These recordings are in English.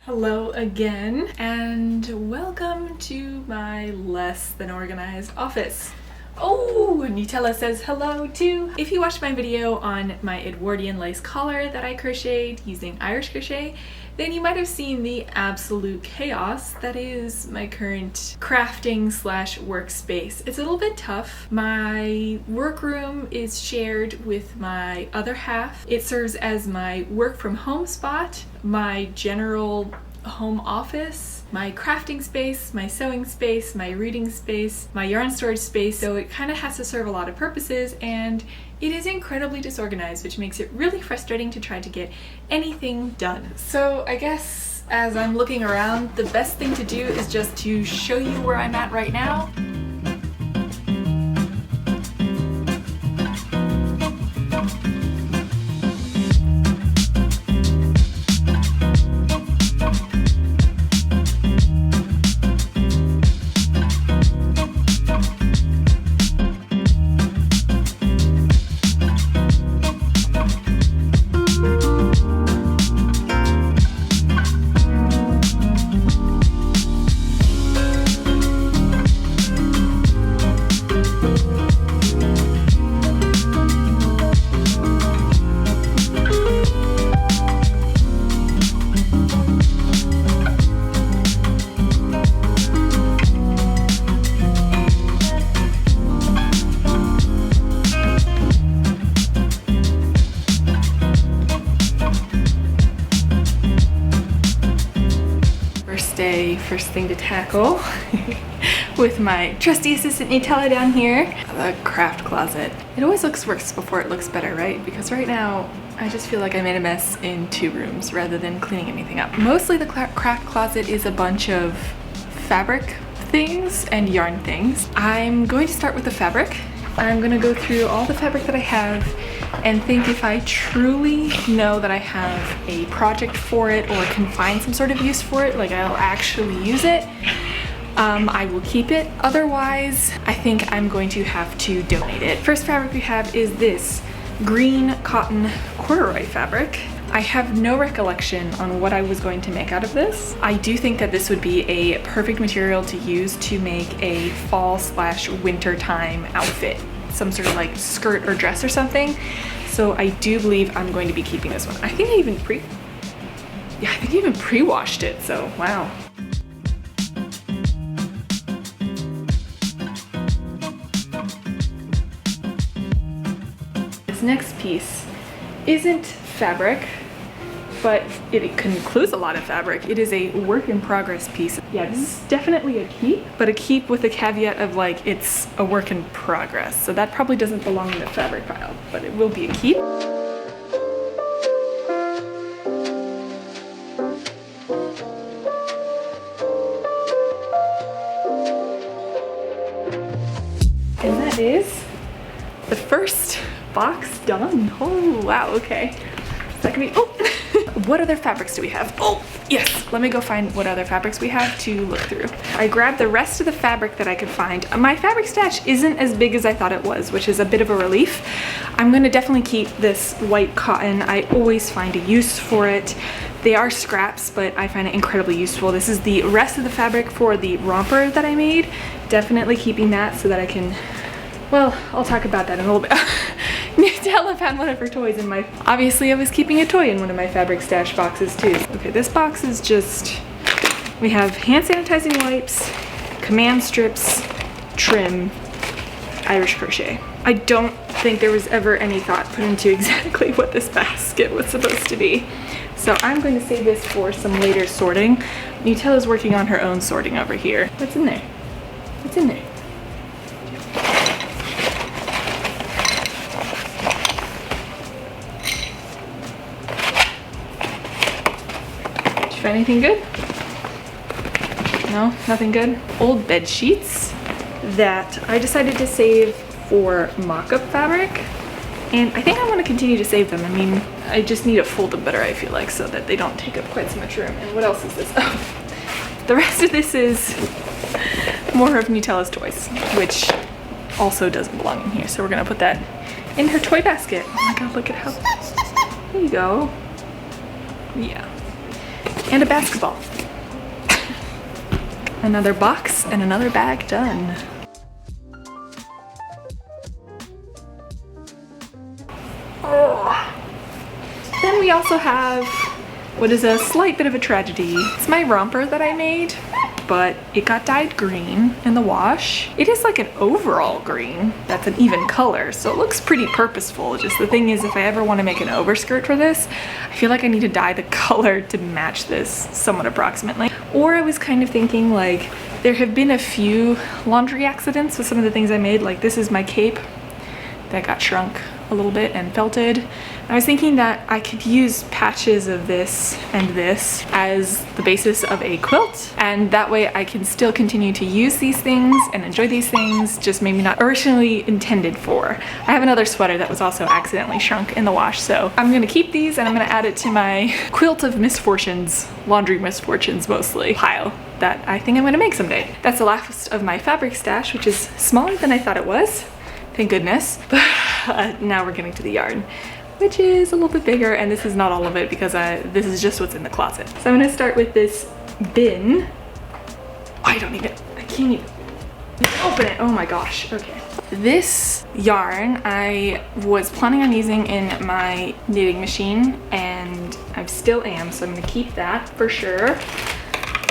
Hello again, and welcome to my less than organized office. Oh, Nutella says hello too. If you watched my video on my Edwardian lace collar that I crocheted using Irish crochet, then you might have seen the absolute chaos that is my current crafting slash workspace. It's a little bit tough. My workroom is shared with my other half. It serves as my work from home spot, my general home office, my crafting space, my sewing space, my reading space, my yarn storage space. So it kind of has to serve a lot of purposes, and it is incredibly disorganized, which makes it really frustrating to try to get anything done. So I guess as I'm looking around, the best thing to do is just to show you where I'm at right now. First thing to tackle with my trusty assistant Nutella down here, the craft closet. It always looks worse before it looks better, right? Because right now I just feel like I made a mess in 2 rooms rather than cleaning anything up. Mostly the craft closet is a bunch of fabric things and yarn things. I'm going to start with the fabric. I'm gonna go through all the fabric that I have and think if I truly know that I have a project for it or can find some sort of use for it, like I'll actually use it, I will keep it. Otherwise, I think I'm going to have to donate it. First fabric we have is this green cotton corduroy fabric. I have no recollection on what I was going to make out of this. I do think that this would be a perfect material to use to make a fall slash winter time outfit. Some sort of like skirt or dress or something. So I do believe I'm going to be keeping this one. I think I even pre-washed it, so wow. This next piece isn't fabric, but it includes a lot of fabric. It is a work in progress piece. Yeah, this is definitely a keep, but a keep with a caveat of like, it's a work in progress. So that probably doesn't belong in the fabric pile, but it will be a keep. And that is the first box done. Oh, wow, okay. Is that gonna be, oh! What other fabrics do we have? Oh, yes, let me go find what other fabrics we have to look through. I grabbed the rest of the fabric that I could find. My fabric stash isn't as big as I thought it was, which is a bit of a relief. I'm gonna definitely keep this white cotton. I always find a use for it. They are scraps, but I find it incredibly useful. This is the rest of the fabric for the romper that I made. Definitely keeping that so that I can, well, I'll talk about that in a little bit. Nutella found one of her toys in my, obviously I was keeping a toy in one of my fabric stash boxes too. Okay, this box is just, we have hand sanitizing wipes, command strips, trim, Irish crochet. I don't think there was ever any thought put into exactly what this basket was supposed to be. So I'm going to save this for some later sorting. Nutella's working on her own sorting over here. What's in there? What's in there? Anything good? No, nothing good. Old bed sheets that I decided to save for mock-up fabric, and I think I want to continue to save them. I mean, I just need to fold them better, I feel like, so that they don't take up quite so much room. And what else is this? Oh, the rest of this is more of Nutella's toys, which also doesn't belong in here. So we're gonna put that in her toy basket. Oh my god, look at how, there you go. Yeah. and a basketball. Another box and another bag done. Oh. Then we also have what is a slight bit of a tragedy. It's my romper that I made, but it got dyed green in the wash. It is like an overall green that's an even color, so it looks pretty purposeful. Just the thing is, if I ever want to make an overskirt for this, I feel like I need to dye the color to match this somewhat approximately. Or I was kind of thinking, like, there have been a few laundry accidents with some of the things I made. Like, this is my cape that got shrunk a little bit and felted. I was thinking that I could use patches of this and this as the basis of a quilt, and that way I can still continue to use these things and enjoy these things, just maybe not originally intended for. I have another sweater that was also accidentally shrunk in the wash, so I'm gonna keep these and I'm gonna add it to my quilt of misfortunes, laundry misfortunes mostly, pile that I think I'm gonna make someday. That's the last of my fabric stash, which is smaller than I thought it was. Thank goodness. Now we're getting to the yarn, which is a little bit bigger, and this is not all of it because this is just what's in the closet. So I'm gonna start with this bin. I can't even open it. Oh my gosh, okay. This yarn I was planning on using in my knitting machine, and I still am, so I'm gonna keep that for sure.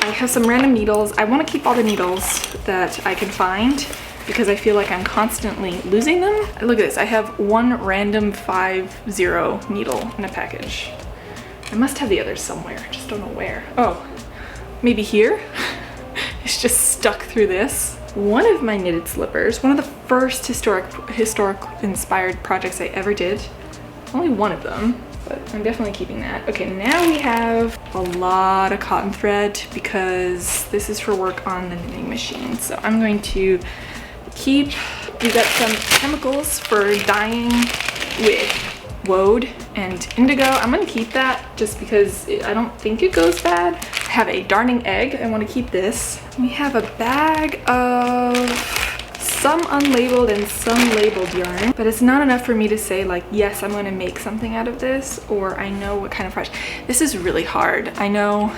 I have some random needles. I wanna keep all the needles that I can find, because I feel like I'm constantly losing them. Look at this, I have one random 5-0 needle in a package. I must have the others somewhere, I just don't know where. Oh, maybe here? It's just stuck through this. One of my knitted slippers, one of the first historic inspired projects I ever did. Only one of them, but I'm definitely keeping that. Okay, now we have a lot of cotton thread because this is for work on the knitting machine. So I'm going to we got some chemicals for dyeing with woad and indigo. I'm gonna keep that just because I don't think it goes bad. I have a darning egg. I want to keep this. We have a bag of some unlabeled and some labeled yarn, but it's not enough for me to say, like, yes, I'm gonna make something out of this, or I know what kind of project. This is really hard. I know.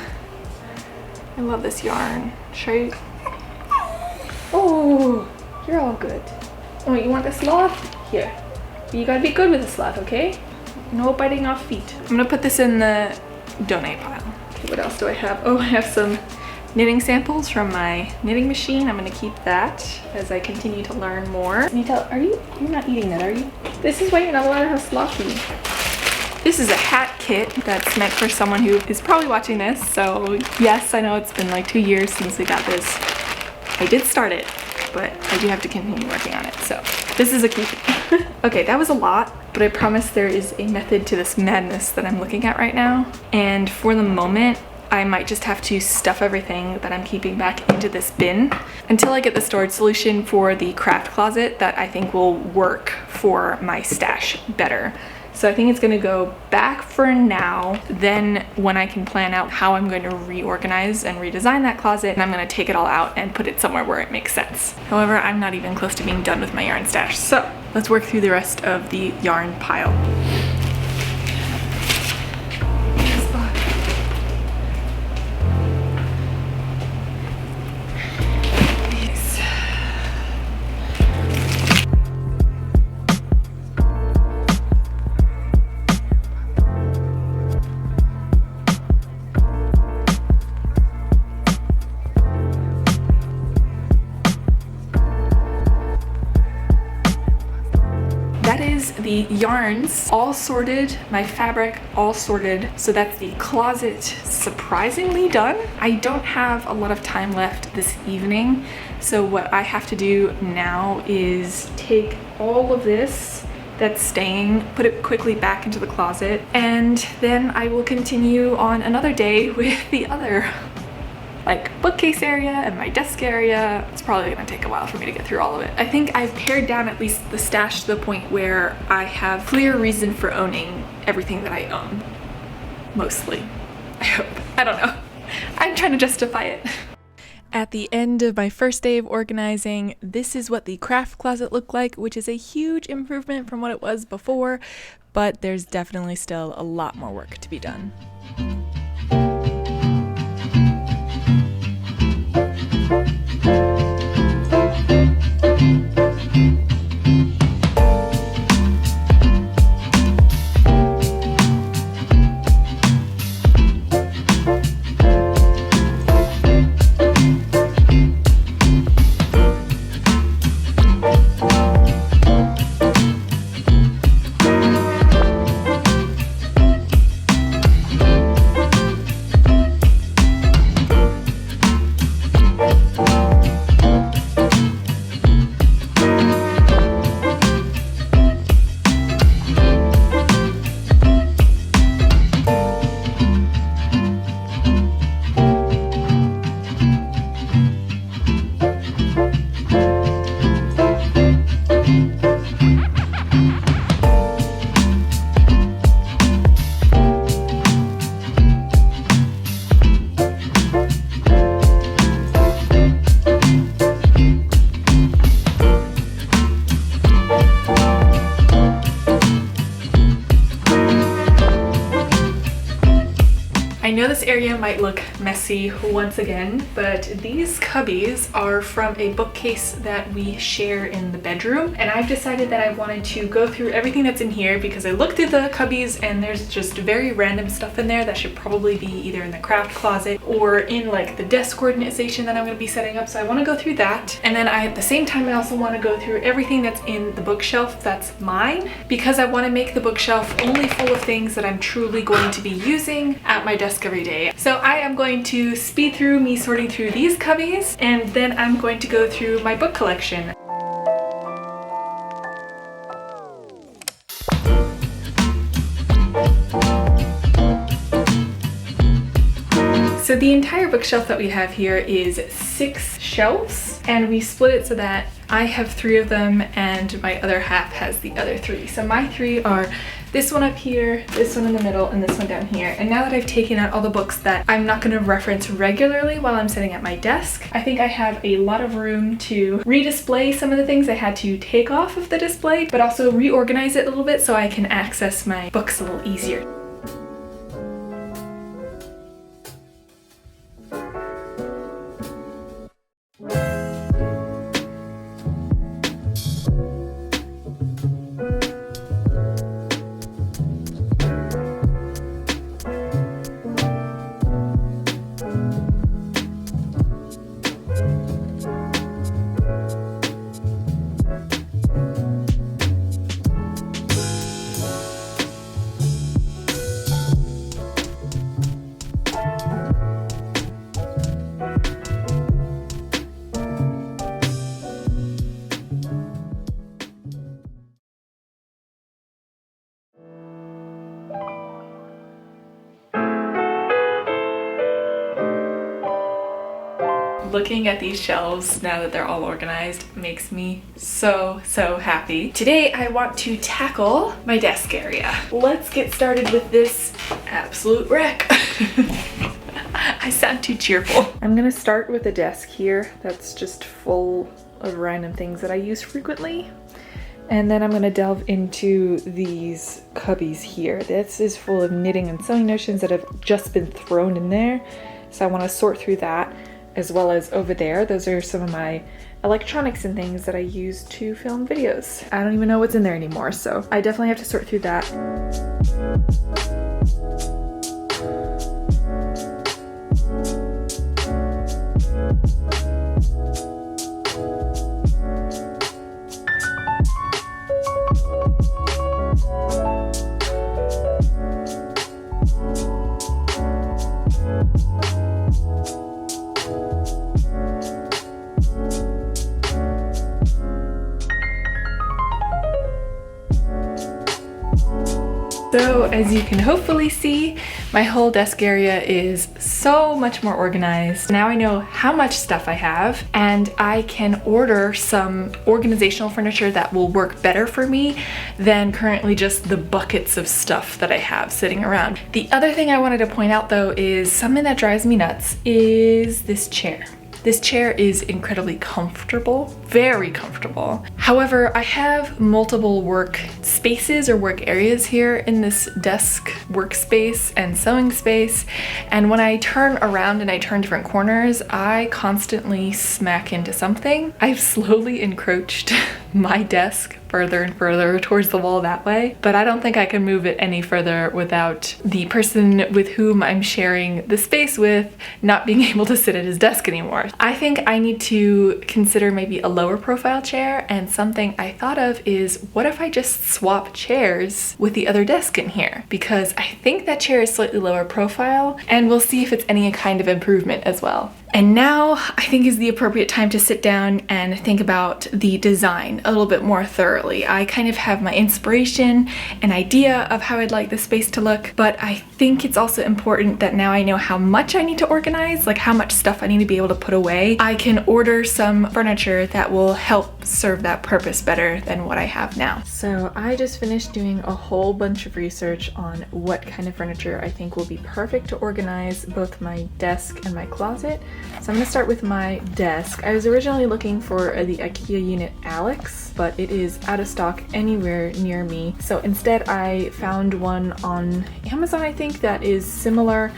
I love this yarn. Show you. Oh, you're all good. Oh, you want the sloth? Here. You gotta be good with the sloth, okay? No biting off feet. I'm gonna put this in the donate pile. Okay, what else do I have? Oh, I have some knitting samples from my knitting machine. I'm gonna keep that as I continue to learn more. Nutella, you're not eating that, are you? This is why you're not allowed to have sloth food. This is a hat kit that's meant for someone who is probably watching this. So yes, I know it's been like 2 years since we got this. I did start it, but I do have to continue working on it. So this is a keep. Okay, that was a lot, but I promise there is a method to this madness that I'm looking at right now. And for the moment, I might just have to stuff everything that I'm keeping back into this bin until I get the storage solution for the craft closet that I think will work for my stash better. So I think it's gonna go back for now. Then when I can plan out how I'm going to reorganize and redesign that closet, I'm gonna take it all out and put it somewhere where it makes sense. However, I'm not even close to being done with my yarn stash. So let's work through the rest of the yarn pile. The yarns all sorted, my fabric all sorted, so that's the closet surprisingly done. I don't have a lot of time left this evening, so what I have to do now is take all of this that's staying, put it quickly back into the closet, and then I will continue on another day with the other like bookcase area and my desk area. It's probably gonna take a while for me to get through all of it. I think I've pared down at least the stash to the point where I have clear reason for owning everything that I own. Mostly, I hope. I don't know. I'm trying to justify it. At the end of my first day of organizing, this is what the craft closet looked like, which is a huge improvement from what it was before, but there's definitely still a lot more work to be done. area might look messy once again, but these cubbies are from a bookcase that we share in the bedroom, and I've decided that I wanted to go through everything that's in here because I looked at the cubbies and there's just very random stuff in there that should probably be either in the craft closet or in like the desk organization that I'm going to be setting up. So I want to go through that, and then at the same time I also want to go through everything that's in the bookshelf that's mine, because I want to make the bookshelf only full of things that I'm truly going to be using at my desk every day. So I am going to speed through me sorting through these cubbies, and then I'm going to go through my book collection. So the entire bookshelf that we have here is 6 shelves, and we split it so that I have 3 of them and my other half has the other 3. So my 3 are this one up here, this one in the middle, and this one down here. And now that I've taken out all the books that I'm not going to reference regularly while I'm sitting at my desk, I think I have a lot of room to redisplay some of the things I had to take off of the display, but also reorganize it a little bit so I can access my books a little easier. Looking at these shelves now that they're all organized makes me so happy. Today I want to tackle my desk area. Let's get started with this absolute wreck. I sound too cheerful. I'm gonna start with a desk here that's just full of random things that I use frequently. And then I'm gonna delve into these cubbies here. This is full of knitting and sewing notions that have just been thrown in there. So I wanna sort through that, as well as over there. Those are some of my electronics and things that I use to film videos. I don't even know what's in there anymore, so I definitely have to sort through that. So as you can hopefully see, my whole desk area is so much more organized. Now I know how much stuff I have, and I can order some organizational furniture that will work better for me than currently just the buckets of stuff that I have sitting around. The other thing I wanted to point out though is something that drives me nuts is this chair. This chair is incredibly comfortable, very comfortable. However, I have multiple work spaces or work areas here in this desk workspace and sewing space, and when I turn around and I turn different corners, I constantly smack into something. I've slowly encroached my desk further and further towards the wall that way, but I don't think I can move it any further without the person with whom I'm sharing the space with not being able to sit at his desk anymore. I think I need to consider maybe a lower profile chair, and something I thought of is what if I just swap chairs with the other desk in here, because I think that chair is slightly lower profile, and we'll see if it's any kind of improvement as well. And now I think is the appropriate time to sit down and think about the design a little bit more thoroughly. I kind of have my inspiration, an idea of how I'd like the space to look, but I think it's also important that now I know how much I need to organize, like how much stuff I need to be able to put away. I can order some furniture that will help serve that purpose better than what I have now. So I just finished doing a whole bunch of research on what kind of furniture I think will be perfect to organize both my desk and my closet. So I'm gonna start with my desk. I was originally looking for the IKEA unit Alex, but it is out of stock anywhere near me. So instead I found one on Amazon, I think, that is similar.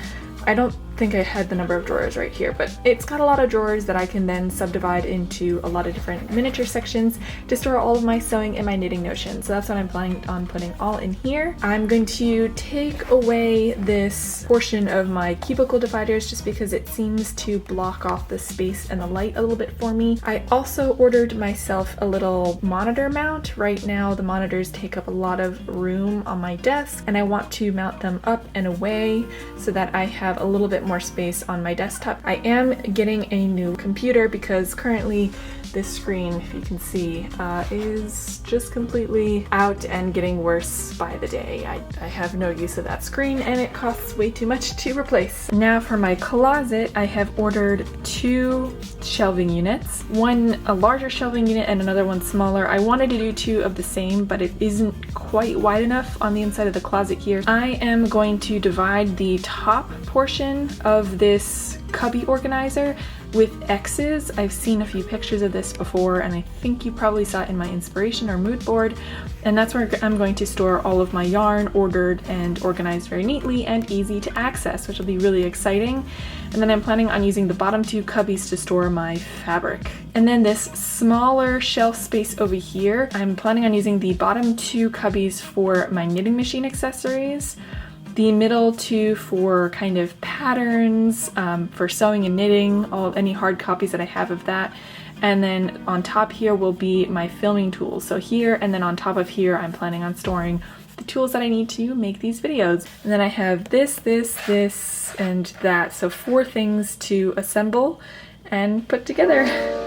I don't think I had the number of drawers right here, but it's got a lot of drawers that I can then subdivide into a lot of different miniature sections to store all of my sewing and my knitting notions. So that's what I'm planning on putting all in here. I'm going to take away this portion of my cubicle dividers just because it seems to block off the space and the light a little bit for me. I also ordered myself a little monitor mount. Right now the monitors take up a lot of room on my desk, and I want to mount them up and away so that I have a little bit more space on my desktop. I am getting a new computer because currently this screen, if you can see, is just completely out and getting worse by the day. I have no use of that screen and it costs way too much to replace. Now for my closet, I have ordered 2 shelving units. One a larger shelving unit and another one smaller. I wanted to do 2 of the same, but it isn't quite wide enough on the inside of the closet here. I am going to divide the top portion of this cubby organizer with X's. I've seen a few pictures of this before, and I think you probably saw it in my inspiration or mood board, and that's where I'm going to store all of my yarn, ordered and organized very neatly and easy to access, which will be really exciting. And then I'm planning on using the bottom 2 cubbies to store my fabric. And then this smaller shelf space over here, I'm planning on using the bottom 2 cubbies for my knitting machine accessories, the middle 2 for kind of patterns, for sewing and knitting, any hard copies that I have of that. And then on top here will be my filming tools. So here, and then on top of here, I'm planning on storing the tools that I need to make these videos. And then I have this, and that. So 4 things to assemble and put together.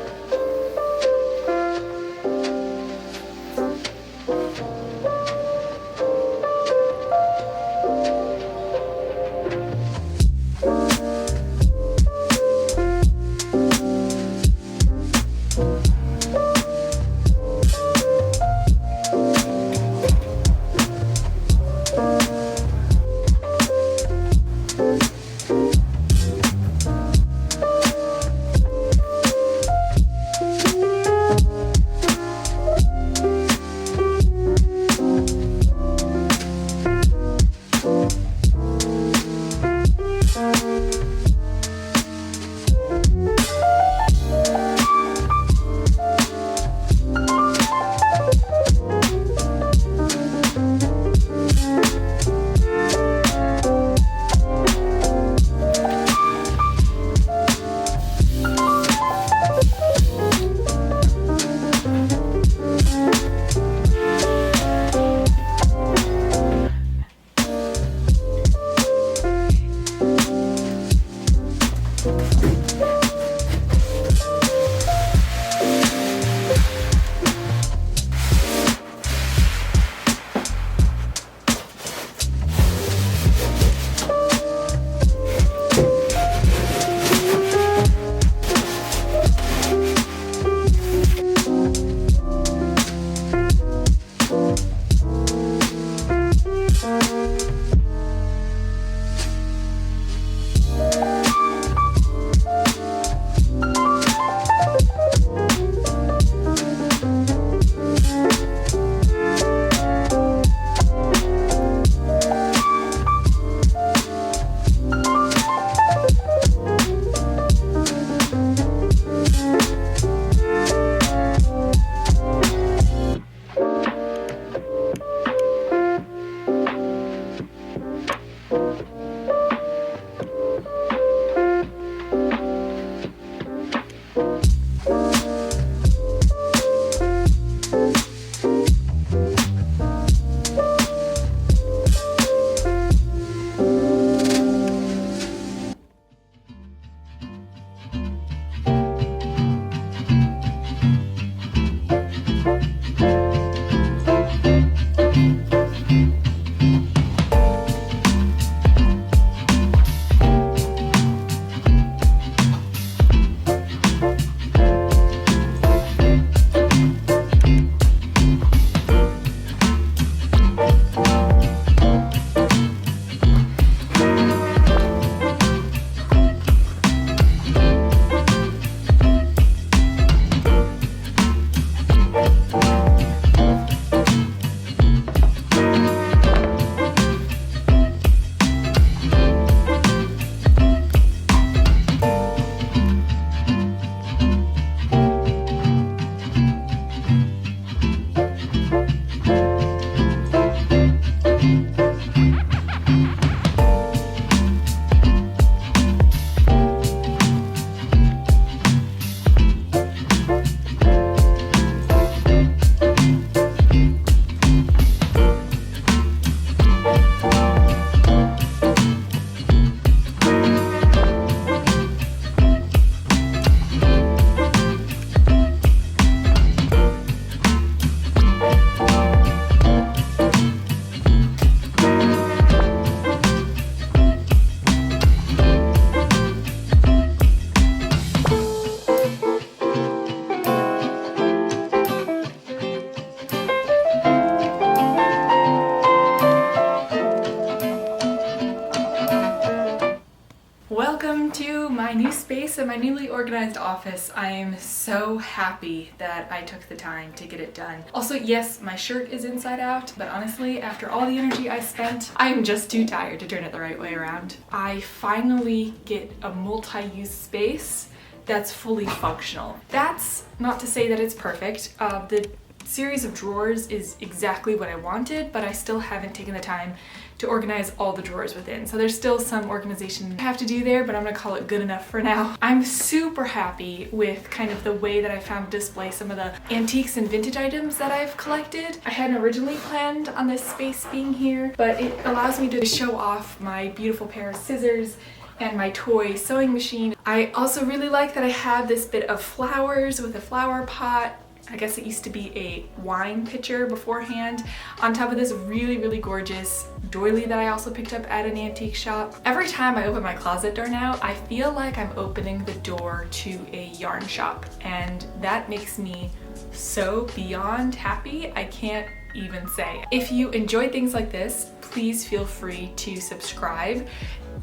to my new space and my newly organized office. I am so happy that I took the time to get it done. Also, yes, my shirt is inside out, but honestly, after all the energy I spent, I am just too tired to turn it the right way around. I finally get a multi-use space that's fully functional. That's not to say that it's perfect. The series of drawers is exactly what I wanted, but I still haven't taken the time to organize all the drawers within. So there's still some organization I have to do there, but I'm gonna call it good enough for now. I'm super happy with kind of the way that I found to display some of the antiques and vintage items that I've collected. I hadn't originally planned on this space being here, but it allows me to show off my beautiful pair of scissors and my toy sewing machine. I also really like that I have this bit of flowers with a flower pot. I guess it used to be a wine pitcher beforehand, on top of this really, really gorgeous doily that I also picked up at an antique shop. Every time I open my closet door now, I feel like I'm opening the door to a yarn shop, and that makes me so beyond happy, I can't even say. If you enjoy things like this, please feel free to subscribe.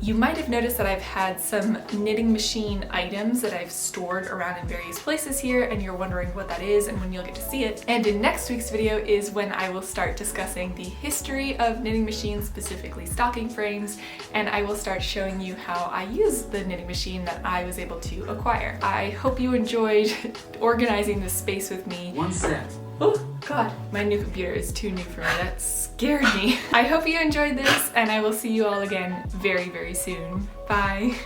You might have noticed that I've had some knitting machine items that I've stored around in various places here, and you're wondering what that is and when you'll get to see it. And in next week's video is when I will start discussing the history of knitting machines, specifically stocking frames, and I will start showing you how I use the knitting machine that I was able to acquire. I hope you enjoyed organizing this space with me. One step. Oh God, my new computer is too new for me. That scared me. I hope you enjoyed this, and I will see you all again very, very soon. Bye.